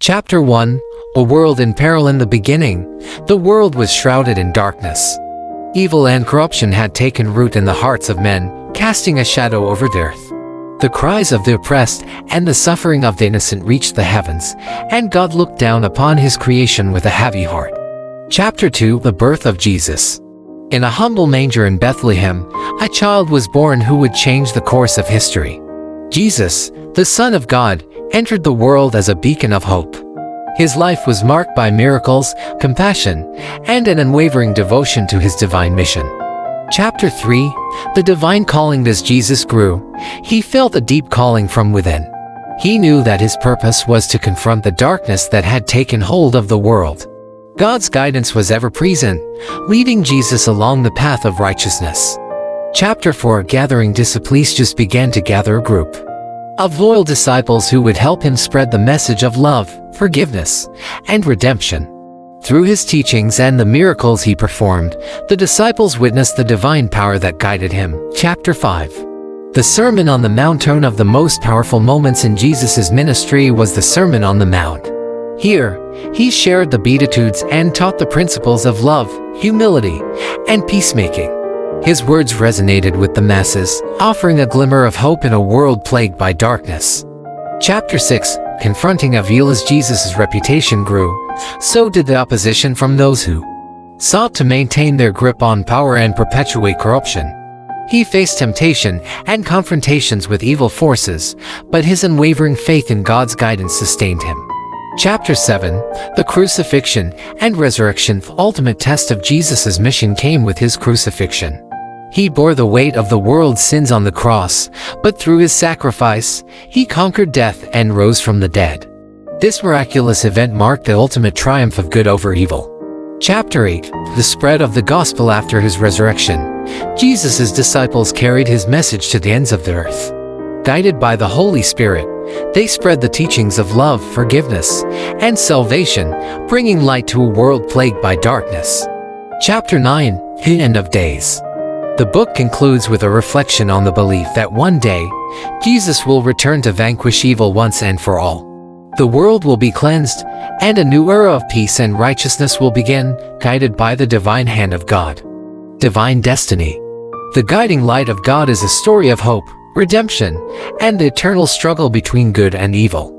Chapter 1. A world in peril. In the beginning, the world was shrouded in darkness. Evil and corruption had taken root in the hearts of men, casting a shadow over the earth. The cries of the oppressed and the suffering of the innocent reached the heavens, and God looked down upon his creation with a heavy heart. Chapter 2. The birth of Jesus. In a humble manger in Bethlehem, a child was born who would change the course of history. Jesus, the Son of God, entered the world as a beacon of hope. His life was marked by miracles, compassion, and an unwavering devotion to his divine mission. Chapter 3. The divine calling. As Jesus grew, he felt a deep calling from within. He knew that his purpose was to confront the darkness that had taken hold of the world. God's guidance was ever present, leading Jesus along the path of righteousness. Chapter 4. Gathering disciples. Jesus began to gather a group of loyal disciples who would help him spread the message of love, forgiveness, and redemption. Through his teachings and the miracles he performed, the disciples witnessed the divine power that guided him. Chapter 5. The Sermon on the Mount. One of the most powerful moments in Jesus' ministry was the Sermon on the Mount. Here, he shared the Beatitudes and taught the principles of love, humility, and peacemaking. His words resonated with the masses, offering a glimmer of hope in a world plagued by darkness. Chapter 6. Confronting evil. As Jesus' reputation grew, so did the opposition from those who sought to maintain their grip on power and perpetuate corruption. He faced temptation and confrontations with evil forces, but his unwavering faith in God's guidance sustained him. Chapter 7. The Crucifixion and Resurrection. The ultimate test of Jesus' mission came with his crucifixion. He bore the weight of the world's sins on the cross, but through his sacrifice, he conquered death and rose from the dead. This miraculous event marked the ultimate triumph of good over evil. Chapter 8. The spread of the gospel. After his resurrection, Jesus' disciples carried his message to the ends of the earth. Guided by the Holy Spirit, they spread the teachings of love, forgiveness, and salvation, bringing light to a world plagued by darkness. Chapter 9. The End of Days. The book concludes with a reflection on the belief that one day, Jesus will return to vanquish evil once and for all. The world will be cleansed, and a new era of peace and righteousness will begin, guided by the divine hand of God. Divine Destiny. The guiding light of God is a story of hope, redemption, and the eternal struggle between good and evil.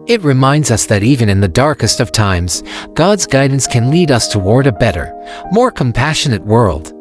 It reminds us that even in the darkest of times, God's guidance can lead us toward a better, more compassionate world.